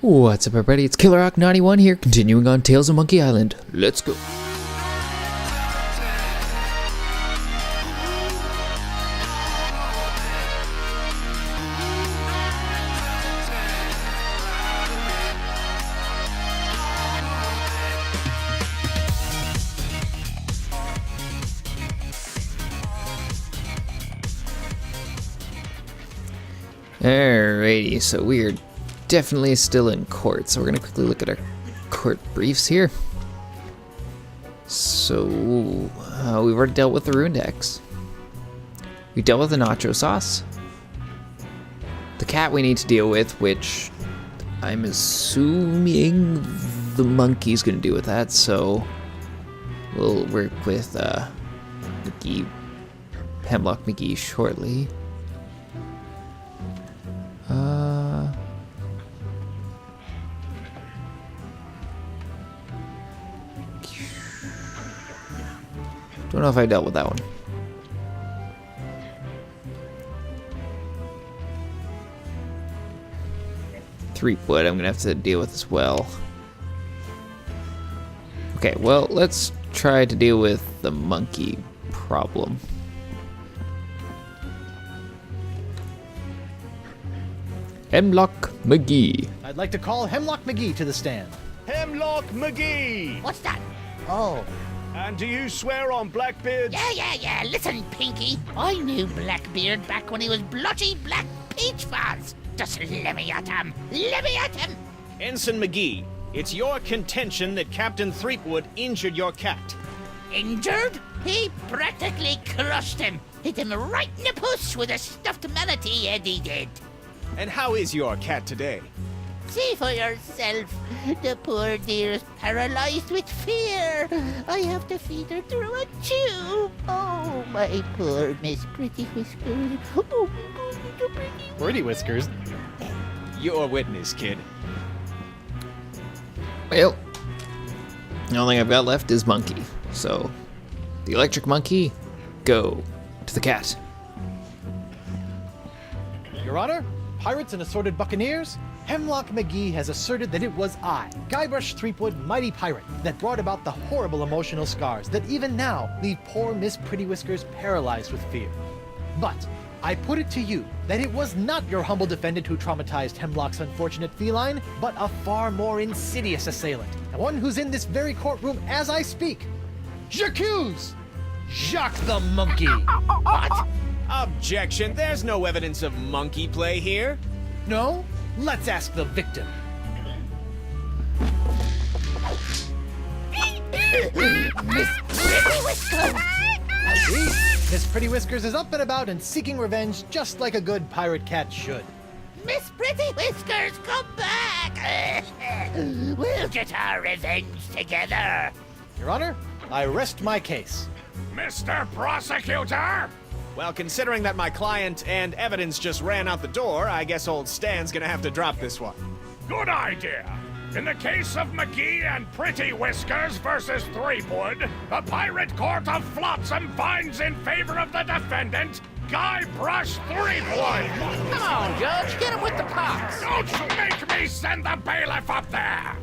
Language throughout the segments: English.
What's up, everybody? It's KillerHawk91 here, continuing on Tales of Monkey Island. Let's go. Alrighty, so we're definitely still in court, so we're gonna quickly look at our court briefs here. So, we've already dealt with the ruined X. We dealt with the nacho sauce. The cat we need to deal with, which I'm assuming the monkey's gonna deal with that, so we'll work with Hemlock McGee shortly. Don't know if I dealt with that one. Threepwood I'm gonna have to deal with as well. Okay, well, let's try to deal with the monkey problem. Hemlock McGee. I'd like to call Hemlock McGee to the stand. Hemlock McGee! What's that? Oh, And do you swear on Blackbeard's... Yeah. Listen, Pinky. I knew Blackbeard back when he was blotchy black peach fuzz. Just let me at him. Ensign McGee, it's your contention that Captain Threepwood injured your cat. Injured? He practically crushed him. Hit him right in the puss with a stuffed manatee, Eddie did. And how is your cat today? See for yourself. The poor dear is paralyzed with fear. I have to feed her through a tube. Oh, my poor Miss Pretty Whiskers. Oh, Pretty Whiskers. Your witness, kid. Well, the only thing I've got left is monkey. So, the electric monkey, go to the cat. Your Honor, pirates and assorted buccaneers, Hemlock McGee has asserted that it was I, Guybrush Threepwood, mighty pirate, that brought about the horrible emotional scars that even now leave poor Miss Pretty Whiskers paralyzed with fear. But I put it to you that it was not your humble defendant who traumatized Hemlock's unfortunate feline, but a far more insidious assailant, and one who's in this very courtroom as I speak. J'accuse Jacques the Monkey. what? Objection, there's no evidence of monkey play here. No? Let's ask the victim. Miss Pretty Whiskers. I see. Miss Pretty Whiskers is up and about and seeking revenge just like a good pirate cat should. Miss Pretty Whiskers, come back. We'll get our revenge together. Your Honor, I rest my case. Mr. Prosecutor! Well, considering that my client and evidence just ran out the door, I guess old Stan's gonna have to drop this one. Good idea. In the case of McGee and Pretty Whiskers versus Threepwood, the Pirate Court of Flotsam finds in favor of the defendant, Guybrush Threepwood. Come on, Judge, get him with the pox. Don't make me send the bailiff up there.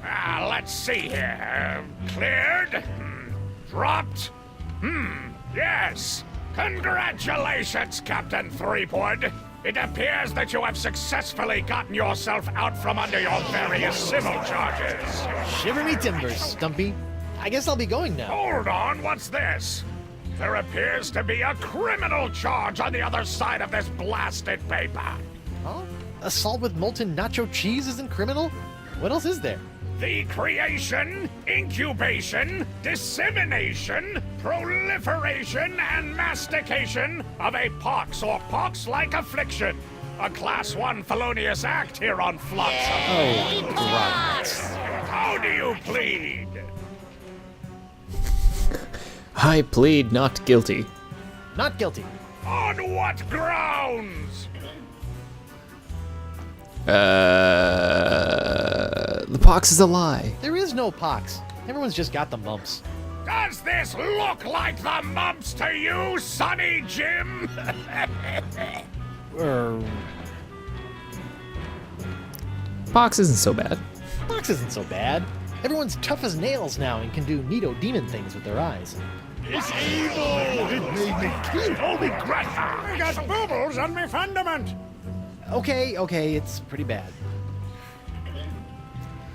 Let's see here. Cleared? Dropped? Yes. Congratulations, Captain Threepwood. It appears that you have successfully gotten yourself out from under your various civil charges. Shiver me timbers, Stumpy. I guess I'll be going now. Hold on, what's this? There appears to be a criminal charge on the other side of this blasted paper. Huh? Assault with molten nacho cheese isn't criminal? What else is there? The creation, incubation, dissemination, proliferation, and mastication of a pox or pox-like affliction. A Class 1 felonious act here on Flotsam. Oh, How do you plead? I plead not guilty. Not guilty. On what grounds? The pox is a lie. There is no pox. Everyone's just got the mumps. Does this look like the mumps to you, Sonny Jim? Pox isn't so bad. Pox isn't so bad. Everyone's tough as nails now and can do neato demon things with their eyes. It's evil! It made me kill all the grata! I got bubbles on my fundament! Okay, it's pretty bad.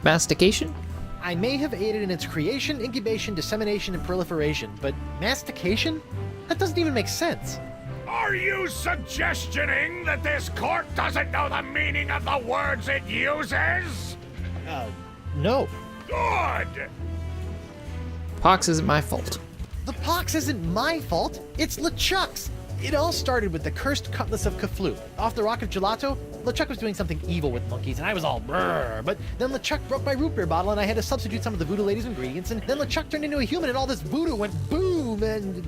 Mastication? I may have aided in its creation, incubation, dissemination, and proliferation, but mastication? That doesn't even make sense. Are you suggestioning that this court doesn't know the meaning of the words it uses? No. Good! Pox isn't my fault. The pox isn't my fault, it's LeChuck's! It all started with the cursed cutlass of Kaflu. Off the rock of Gelato, LeChuck was doing something evil with monkeys, and I was all brrr. But then LeChuck broke my root beer bottle, and I had to substitute some of the voodoo lady's ingredients, and then LeChuck turned into a human, and all this voodoo went boom, and...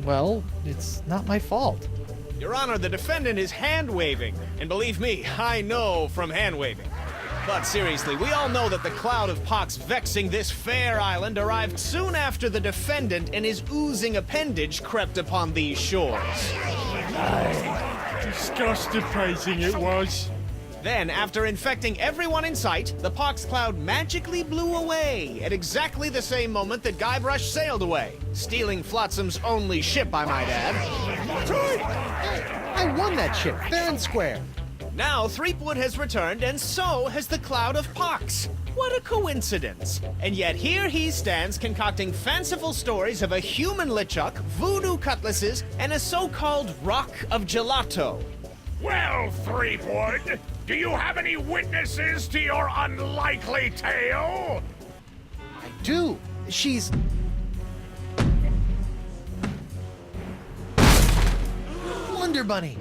well, it's not my fault. Your Honor, the defendant is hand-waving. And believe me, I know from hand-waving. But seriously, we all know that the cloud of pox vexing this fair island arrived soon after the defendant and his oozing appendage crept upon these shores. Disgusting it was. Then, after infecting everyone in sight, the pox cloud magically blew away at exactly the same moment that Guybrush sailed away, stealing Flotsam's only ship, I might add. I won that ship, fair and square. Now, Threepwood has returned, and so has the Cloud of Pox. What a coincidence. And yet here he stands concocting fanciful stories of a human LeChuck, voodoo cutlasses, and a so-called Rock of Gelato. Well, Threepwood, do you have any witnesses to your unlikely tale? I do. She's... Wonder Bunny.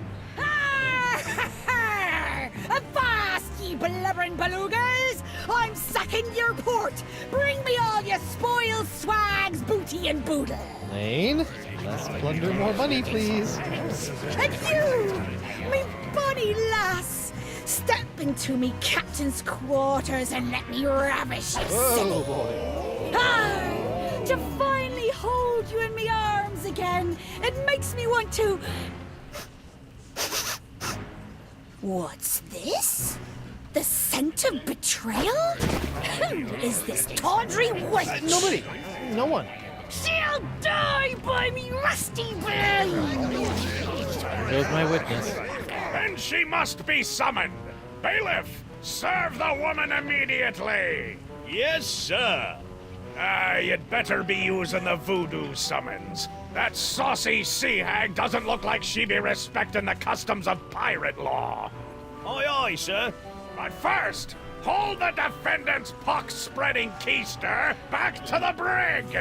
Avast, ye blubbering belugas! I'm sacking your port! Bring me all your spoils, swags, booty, and boodle! Lane, less plunder, more money, please. And you, me bonny lass, step into me captain's quarters and let me ravish you, silly. boy. Ah, to finally hold you in me arms again, it makes me want to... What's this? The scent of betrayal? Who is this tawdry wench? Nobody. No one. She'll die by me rusty blade! There's my witness. Then she must be summoned. Bailiff, serve the woman immediately. Yes, sir. You'd better be using the voodoo summons. That saucy sea hag doesn't look like she be respecting the customs of pirate law. Aye, aye, sir. But first, hold the defendant's pox-spreading keister back to the brig!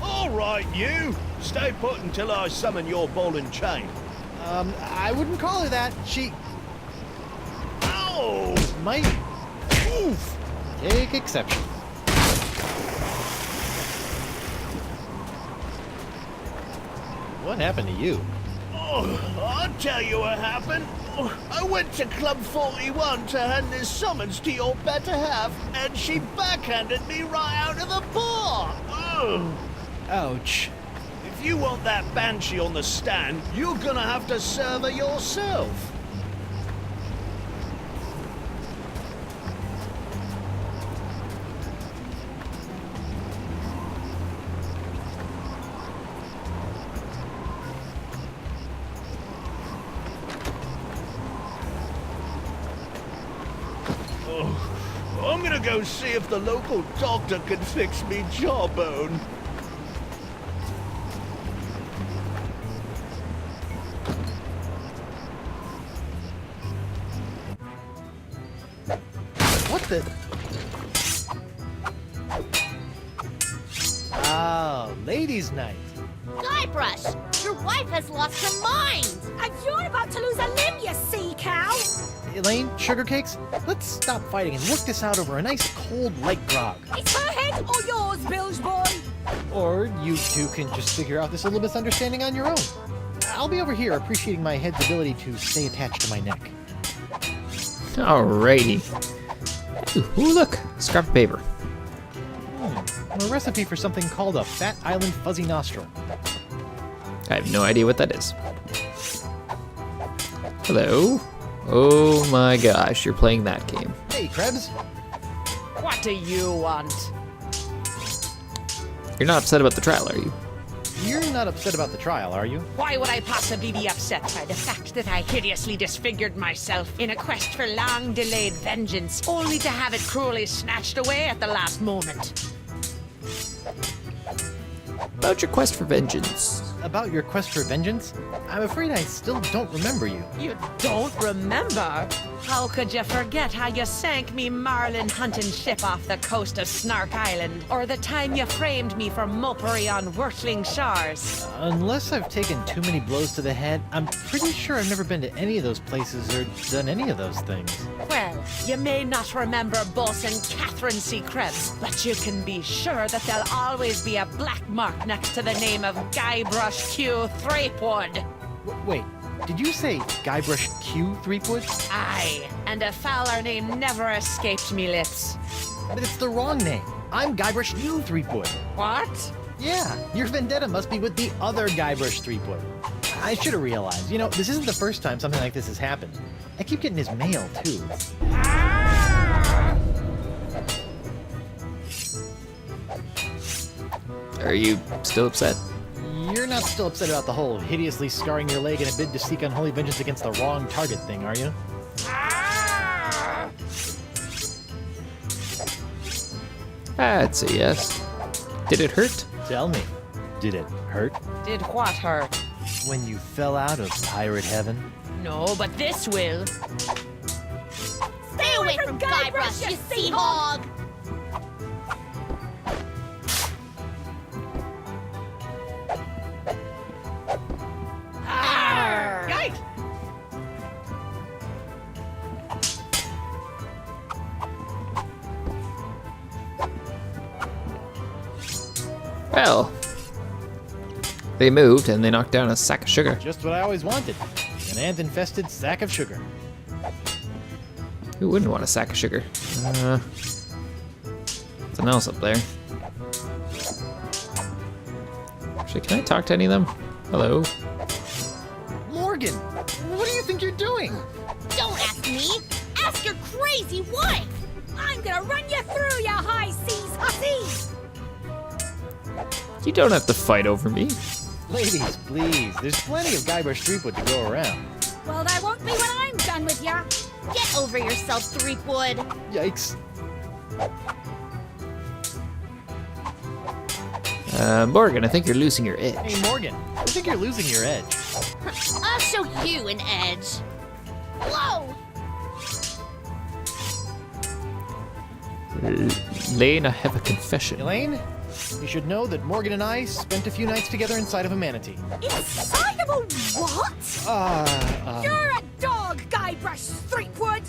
All right, you. Stay put until I summon your ball and chain. I wouldn't call her that. She Ow! might... Oof. Take exception. What happened to you? Oh, I'll tell you what happened. Oh, I went to Club 41 to hand this summons to your better half, and she backhanded me right out of the bar. Ugh. Ouch. If you want that banshee on the stand, you're gonna have to serve her yourself. I'm gonna go see if the local doctor can fix me jawbone. What the... Ah, ladies' night. Guybrush, your wife has lost her mind. And you're about to lose a limb, you sea cow! Elaine, sugar cakes, let's stop fighting and work this out over a nice cold light grog. It's her head or yours, bilge boy! Or you two can just figure out this little misunderstanding on your own. I'll be over here appreciating my head's ability to stay attached to my neck. Alrighty. Ooh, look! Scrap of paper. A recipe for something called a Fat Island Fuzzy Nostril. I have no idea what that is. Hello? Oh my gosh, you're playing that game. Hey, Krebs. What do you want? You're not upset about the trial, are you? You're not upset about the trial, are you? Why would I possibly be upset by the fact that I hideously disfigured myself in a quest for long-delayed vengeance, only to have it cruelly snatched away at the last moment? About your quest for vengeance. About your quest for vengeance? I'm afraid I still don't remember you. You don't remember? How could you forget how you sank me marlin hunting ship off the coast of Snark Island? Or the time you framed me for mopery on Wurtling Shores? Unless I've taken too many blows to the head, I'm pretty sure I've never been to any of those places or done any of those things. Well, you may not remember Bosun Catherine C. Krebs, but you can be sure that there'll always be a black mark next to the name of Guybrush Q. Threepwood. Wait, did you say Guybrush Q. Threepwood? Aye, and a fouler name never escaped me lips. But it's the wrong name. I'm Guybrush U. Threepwood. What? Yeah, your vendetta must be with the other Guybrush Threepwood. I should have realized. You know, this isn't the first time something like this has happened. I keep getting his mail, too. Are you still upset? You're not still upset about the whole hideously scarring your leg in a bid to seek unholy vengeance against the wrong target thing, are you? I'd say yes. Did it hurt? Tell me, did it hurt Did what hurt? when you fell out of pirate heaven? No, but this will. Stay away from Guybrush, you sea hog! Yikes! Well, they moved and they knocked down a sack of sugar. Just what I always wanted. An ant-infested sack of sugar. Who wouldn't want a sack of sugar? Something else up there. Actually, can I talk to any of them? Hello? Morgan, what do you think you're doing? Don't ask me! Ask your crazy wife! I'm gonna run you through, you high seas hussies! You don't have to fight over me. Ladies, please. There's plenty of Guybrush Threepwood to go around. Well, there won't be when I'm done with ya. Get over yourself, Threepwood! Yikes. Morgan, I think you're losing your edge. Hey, Morgan, I think you're losing your edge. I'll show you an edge. Whoa! Lane, I have a confession. Elaine, you should know that Morgan and I spent a few nights together inside of a manatee. Inside of a what? You're a dog, Guybrush Threepwood!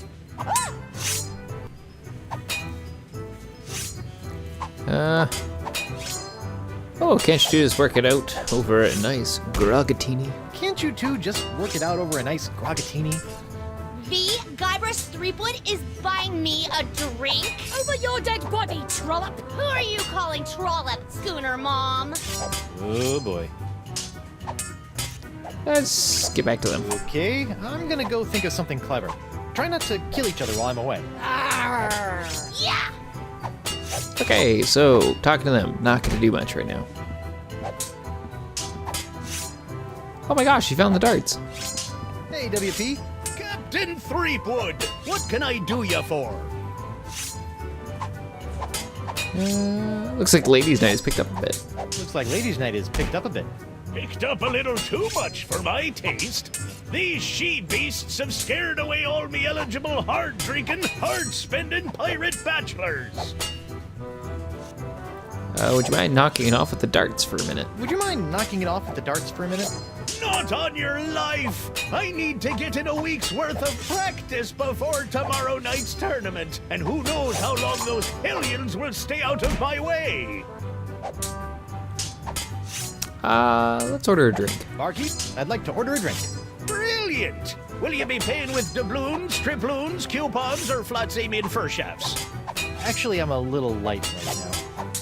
Oh, can't you just work it out over a nice grogatini? Can't you two just work it out over a nice grogatini? The Guybrush Threepwood is buying me a drink? Over your dead body, trollop! Who are you calling Trollop, Schooner Mom? Oh boy. Let's get back to them. Okay, I'm gonna go think of something clever. Try not to kill each other while I'm away. Yeah! Okay, so talking to them, not gonna do much right now. Oh my gosh, you found the darts. Hey, WP. Captain Threepwood, what can I do you for? Looks like Ladies' Night has picked up a bit. Looks like Ladies' Night is picked up a bit. Picked up a little too much for my taste. These she-beasts have scared away all me eligible, hard-drinking, hard-spending pirate bachelors. Would you mind knocking it off with the darts for a minute? Would you mind knocking it off with the darts for a minute? Not on your life! I need to get in a week's worth of practice before tomorrow night's tournament, and who knows how long those hellions will stay out of my way! Let's order a drink. Barkeep, I'd like to order a drink. Brilliant! Will you be paying with doubloons, triploons, coupons, or flat-same in fur shafts? Actually, I'm a little light right now.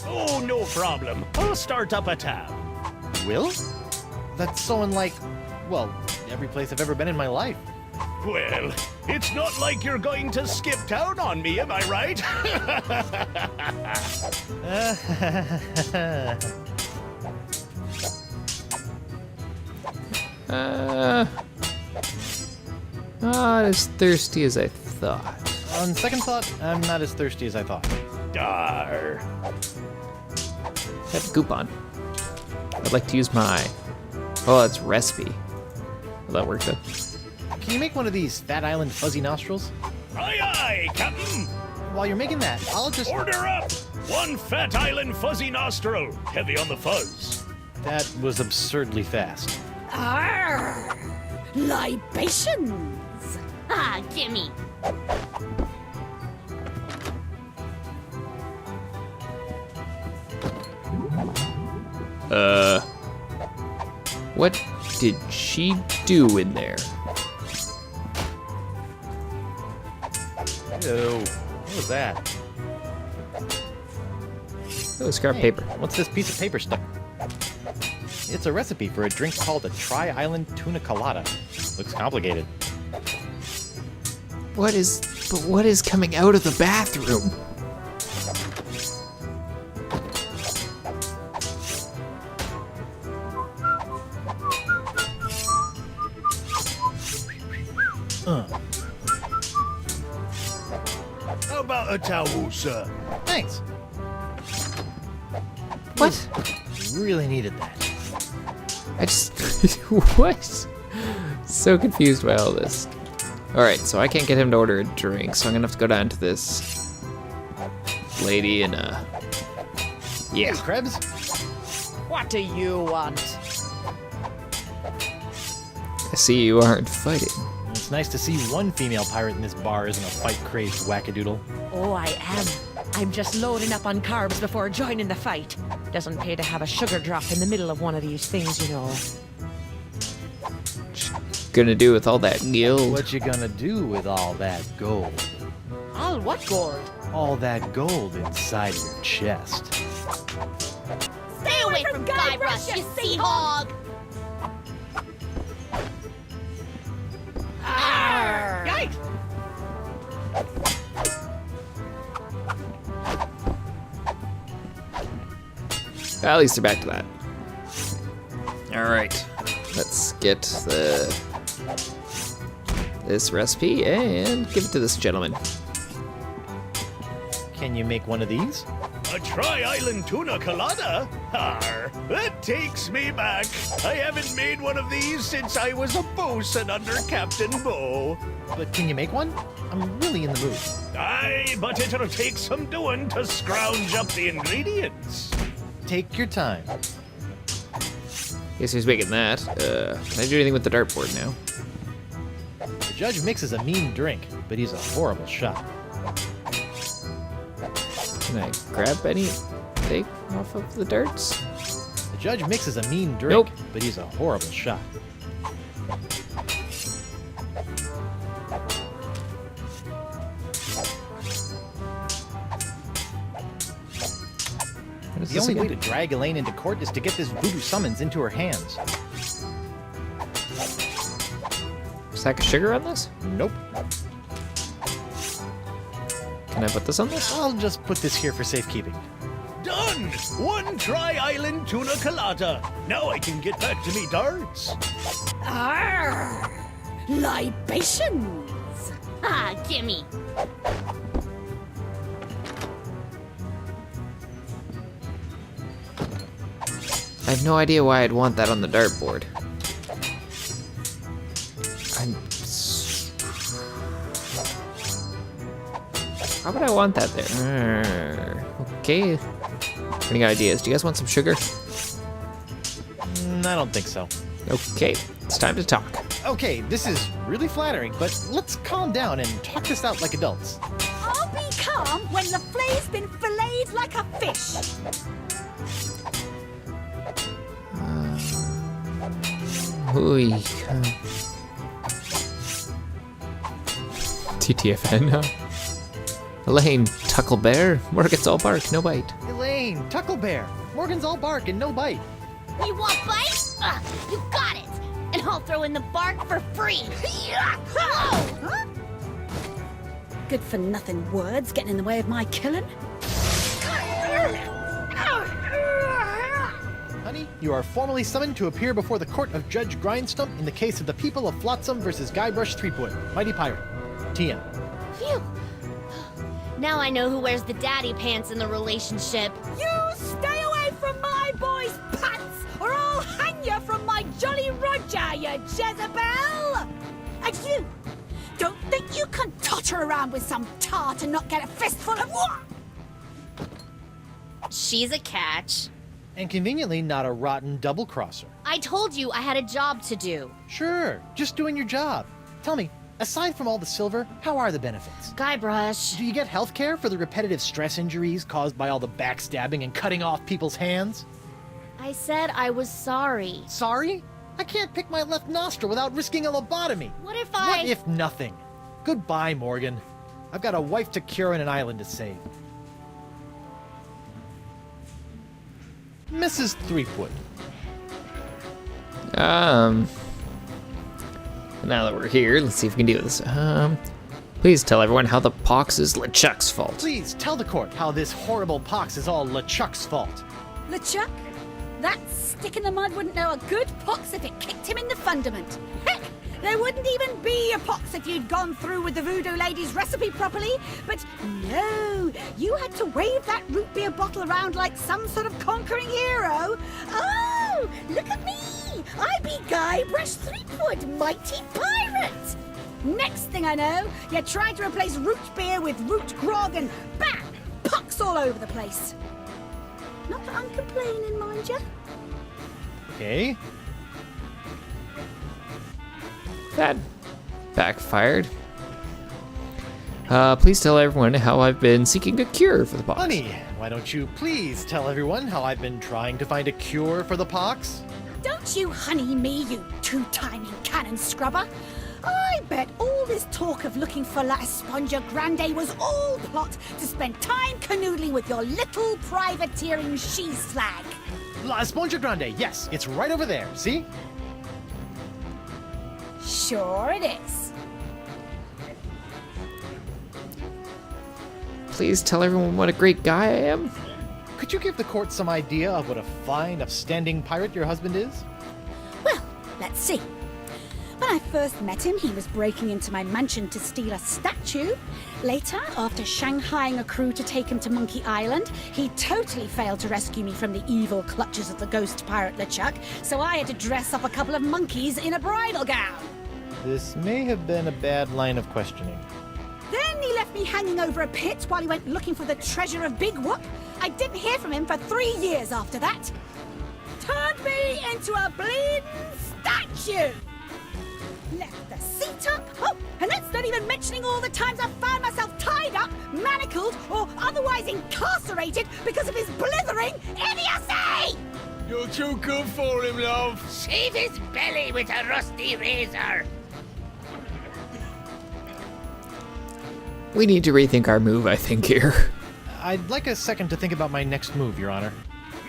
Oh, no problem. I'll start up a tab. Will? That's so unlike, well, every place I've ever been in my life. Well, it's not like you're going to skip town on me, am I right? Not as thirsty as I thought. On second thought, I'm not as thirsty as I thought. Dar. Have a coupon. I'd like to use my... Oh, that's recipe. Will that work though? Can you make one of these Fat Island fuzzy nostrils? Aye, aye, Captain. While you're making that, I'll just... Order up. 1 Fat Island fuzzy nostril, heavy on the fuzz. That was absurdly fast. Arr! Libations! Ah, gimme. What did she do in there? Ew. What was that? Oh, scrap Hey, paper. What's this piece of paper stuck? It's a recipe for a drink called a Tri-Island Tuna Colada. Looks complicated. What is coming out of the bathroom? How about a towel, sir? Thanks. What? Really needed that. I just... What? So confused by all this. Alright, so I can't get him to order a drink, so I'm gonna have to go down to this lady and, yeah. Hey, Krebs. What do you want? I see you aren't fighting. It's nice to see one female pirate in this bar isn't a fight-crazed wackadoodle. Oh, I am. I'm just loading up on carbs before joining the fight. Doesn't pay to have a sugar drop in the middle of one of these things, you know. Gonna do with all that guild? What you gonna do with all that gold? All what gold? All that gold inside your chest. Stay away from Guybrush, you sea hog! Yikes! At least they're back to that. Alright. Let's get this recipe and give it to this gentleman. Can you make one of these? A Tri-Island Tuna Colada? Arr, that takes me back. I haven't made one of these since I was a bosun under Captain Bo. But can you make one? I'm really in the mood. Aye, but it'll take some doing to scrounge up the ingredients. Take your time. Guess who's making that? Can I do anything with the dartboard now? The judge mixes a mean drink, but he's a horrible shot. Can I grab anything off of the darts? The judge mixes a mean drink, Nope. but he's a horrible shot. What is The this only way again? to drag Elaine into court is to get this voodoo summons into her hands. Sack of sugar on this? Nope. Can I put this on this? I'll just put this here for safekeeping. Done! 1 Tri-Island Tuna Colada. Now I can get back to me darts. Arr! Libations! Ah, gimme. I have no idea why I'd want that on the dartboard. How would I want that there? Okay. Running out of ideas. Do you guys want some sugar? I don't think so. Okay, it's time to talk. Okay, this is really flattering, but let's calm down and talk this out like adults. I'll be calm when the flay's been filleted like a fish. Ooh, TTFN, huh? Elaine, Tucklebear, Morgan's all bark, no bite. Elaine, Tucklebear, Morgan's all bark and no bite. You want bite? You got it! And I'll throw in the bark for free. Huh? Good for nothing words getting in the way of my killing. Honey, you are formally summoned to appear before the court of Judge Grindstump in the case of the people of Flotsam versus Guybrush Threepwood, Mighty Pirate. TM. Phew. Now I know who wears the daddy pants in the relationship. You stay away from my boy's pants, or I'll hang you from my Jolly Roger, you Jezebel! And you, don't think you can totter around with some tart and not get a fistful of what? She's a catch. And conveniently not a rotten double-crosser. I told you I had a job to do. Sure, just doing your job. Tell me, aside from all the silver, how are the benefits? Guybrush. Do you get health care for the repetitive stress injuries caused by all the backstabbing and cutting off people's hands? I said I was sorry. Sorry? I can't pick my left nostril without risking a lobotomy. What if What if nothing? Goodbye, Morgan. I've got a wife to cure and an island to save. Mrs. Threepwood. Now that we're here, let's see if we can do this. Please tell everyone how the pox is LeChuck's fault. Please tell the court how this horrible pox is all LeChuck's fault. LeChuck? That stick in the mud wouldn't know a good pox if it kicked him in the fundament. Heck, there wouldn't even be a pox if you'd gone through with the voodoo lady's recipe properly. But no, you had to wave that root beer bottle around like some sort of conquering hero. Oh, look at me! I be Guybrush Threepwood, mighty pirate! Next thing I know, you're trying to replace root beer with root grog and bam! Pox all over the place. Not that I'm complaining, mind you. Okay. That backfired. Please tell everyone how I've been seeking a cure for the pox. Honey, why don't you please tell everyone how I've been trying to find a cure for the pox? Don't you honey me, you two-timing cannon scrubber. I bet all this talk of looking for La Esponja Grande was all plot to spend time canoodling with your little privateering she-slag. La Esponja Grande, yes, it's right over there, see? Sure it is. Please tell everyone what a great guy I am. Could you give the court some idea of what a fine, upstanding pirate your husband is? Well, let's see. When I first met him, he was breaking into my mansion to steal a statue. Later, after shanghaiing a crew to take him to Monkey Island, he totally failed to rescue me from the evil clutches of the ghost pirate LeChuck, so I had to dress up a couple of monkeys in a bridal gown. This may have been a bad line of questioning. Then he left me hanging over a pit while he went looking for the treasure of Big Whoop. I didn't hear from him for 3 years after that. Turned me into a bleeding statue. Left the seat up. Oh, and that's not even mentioning all the times I found myself tied up, manacled, or otherwise incarcerated because of his blithering idiocy! You're too good for him, love. Shave his belly with a rusty razor. We need to rethink our move, I think, here. I'd like a second to think about my next move, Your Honor.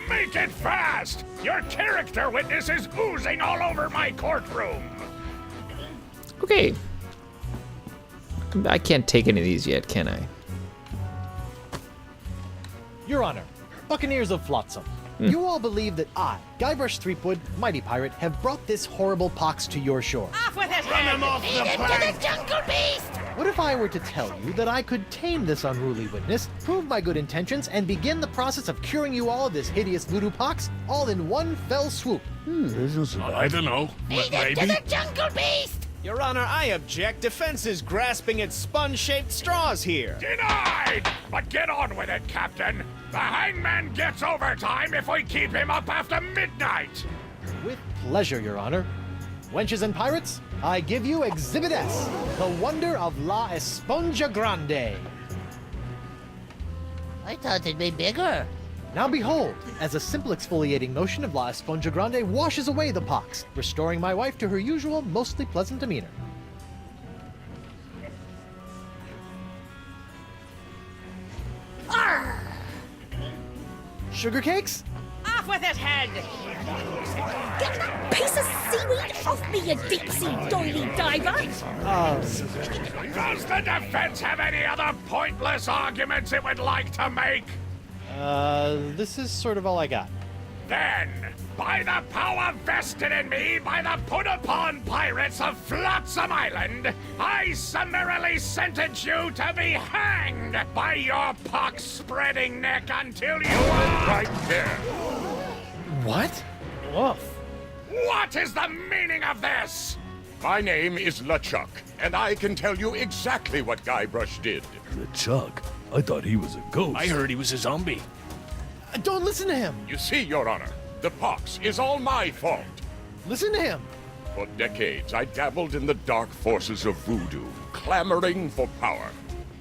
Make it fast! Your character witness is oozing all over my courtroom. Okay. I can't take any of these yet, can I? Your Honor, Buccaneers of Flotsam, you all believe that I, Guybrush Threepwood, Mighty Pirate, have brought this horrible pox to your shore. Off with his Run him off the To plank. the jungle beast! What if I were to tell you that I could tame this unruly witness, prove my good intentions, and begin the process of curing you all of this hideous voodoo pox, all in one fell swoop? I don't know. Feed him to the jungle beast! Your Honor, I object. Defense is grasping at sponge-shaped straws here. Denied! But get on with it, Captain. The hangman gets overtime if we keep him up after midnight. With pleasure, Your Honor. Wenches and pirates, I give you Exhibit S, the wonder of La Esponja Grande. I thought it'd be bigger. Now behold, as a simple exfoliating motion of La Esponja Grande washes away the pox, restoring my wife to her usual, mostly pleasant demeanor. Sugar cakes? Off Off with his head! Get that piece of seaweed off me, you deep-sea doily diver! Does the defense have any other pointless arguments it would like to make? This is sort of all I got. Then, by the power vested in me by the put-upon pirates of Flotsam Island, I summarily sentence you to be hanged by your pox-spreading neck until you are... Right there. What? Woof. What is the meaning of this? My name is LeChuck, and I can tell you exactly what Guybrush did. Chuck, I thought he was a ghost. I heard he was a zombie. Don't listen to him! You see, Your Honor, the pox is all my fault. Listen to him! For decades, I dabbled in the dark forces of voodoo, clamoring for power.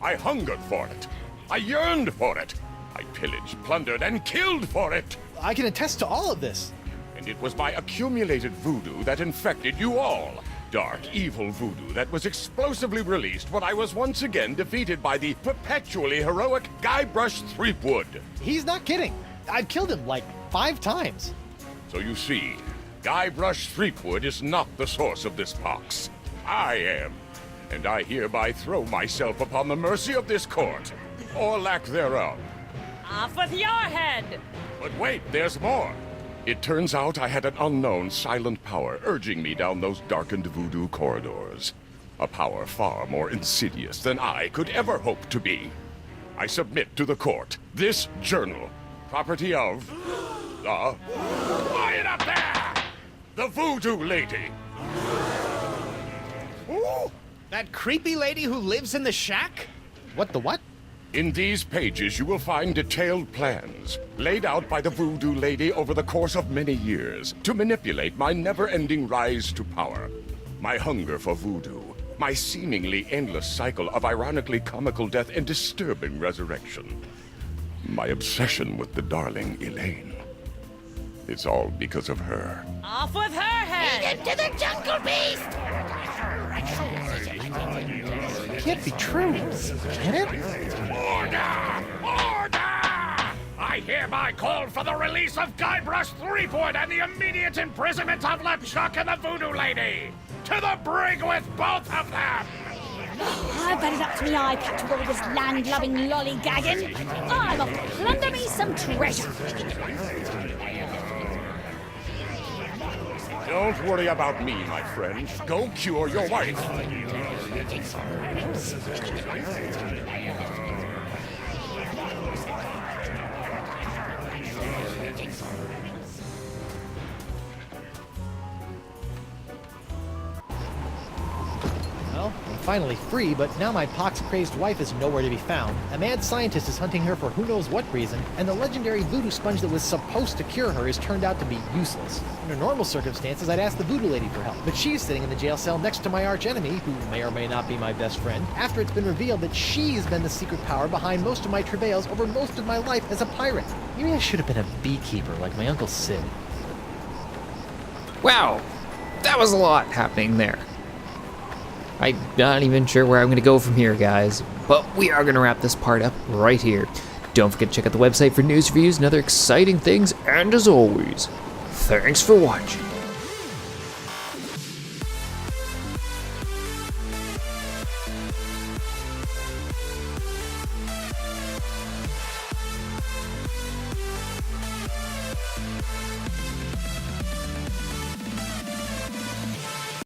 I hungered for it. I yearned for it. I pillaged, plundered, and killed for it. I can attest to all of this. And it was my accumulated voodoo that infected you all. Dark, evil voodoo that was explosively released when I was once again defeated by the perpetually heroic Guybrush Threepwood. He's not kidding. I've killed him like 5 times. So you see, Guybrush Threepwood is not the source of this pox. I am. And I hereby throw myself upon the mercy of this court, or lack thereof. Off with your head! But wait, there's more. It turns out I had an unknown silent power urging me down those darkened voodoo corridors. A power far more insidious than I could ever hope to be. I submit to the court this journal, property of the... Quiet up there! the Voodoo Lady. Ooh, that creepy lady who lives in the shack? What the what? In these pages, you will find detailed plans laid out by the Voodoo Lady over the course of many years to manipulate my never-ending rise to power. My hunger for voodoo, my seemingly endless cycle of ironically comical death and disturbing resurrection. My obsession with the darling Elaine. It's all because of her. Off with her head! Into the jungle beast! It can't be true. Can it? Order! Order! I hereby call for the release of Guybrush Threepwood and the immediate imprisonment of LeChuck and the Voodoo Lady! To the brig with both of them! I bet it up to me eye patch with all this land-loving lollygagging. I'm off to plunder me some treasure. Don't worry about me, my friend. Go cure your wife. Well, I'm finally free, but now my pox-crazed wife is nowhere to be found. A mad scientist is hunting her for who knows what reason, and the legendary voodoo sponge that was supposed to cure her has turned out to be useless. Under normal circumstances, I'd ask the voodoo lady for help, but she's sitting in the jail cell next to my archenemy, who may or may not be my best friend, after it's been revealed that she's been the secret power behind most of my travails over most of my life as a pirate. Maybe I should have been a beekeeper like my Uncle Sid. Wow, that was a lot happening there. I'm not even sure where I'm going to go from here, guys, but we are going to wrap this part up right here. Don't forget to check out the website for news, reviews, and other exciting things, and as always, thanks for watching.